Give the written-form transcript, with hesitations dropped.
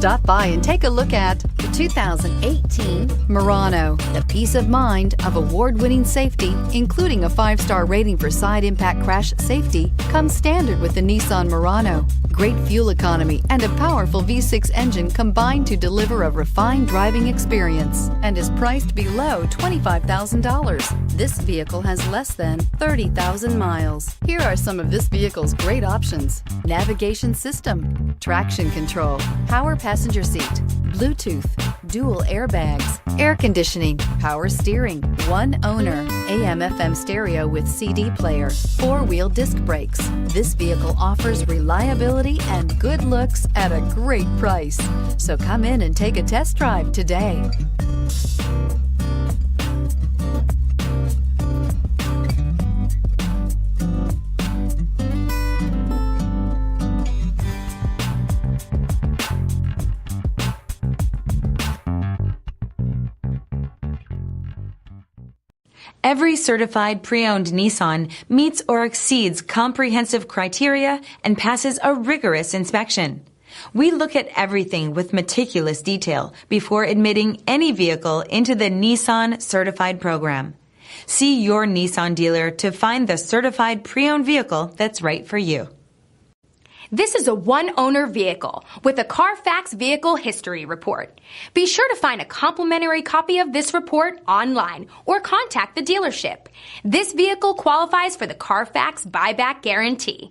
Stop by and take a look at the 2018 Murano. The peace of mind of award-winning safety, including a 5-star rating for side impact crash safety, comes standard with the Nissan Murano. Great fuel economy and a powerful V6 engine combine to deliver a refined driving experience and is priced below $25,000. This vehicle has less than 30,000 miles. Here are some of this vehicle's great options: navigation system, traction control, power passenger seat, Bluetooth, dual airbags, air conditioning, power steering, one owner, AM/FM stereo with CD player, 4-wheel disc brakes. This vehicle offers reliability and good looks at a great price. So come in and take a test drive today. Every certified pre-owned Nissan meets or exceeds comprehensive criteria and passes a rigorous inspection. We look at everything with meticulous detail before admitting any vehicle into the Nissan Certified Program. See your Nissan dealer to find the certified pre-owned vehicle that's right for you. This is a one-owner vehicle with a Carfax Vehicle History Report. Be sure to find a complimentary copy of this report online or contact the dealership. This vehicle qualifies for the Carfax Buyback Guarantee.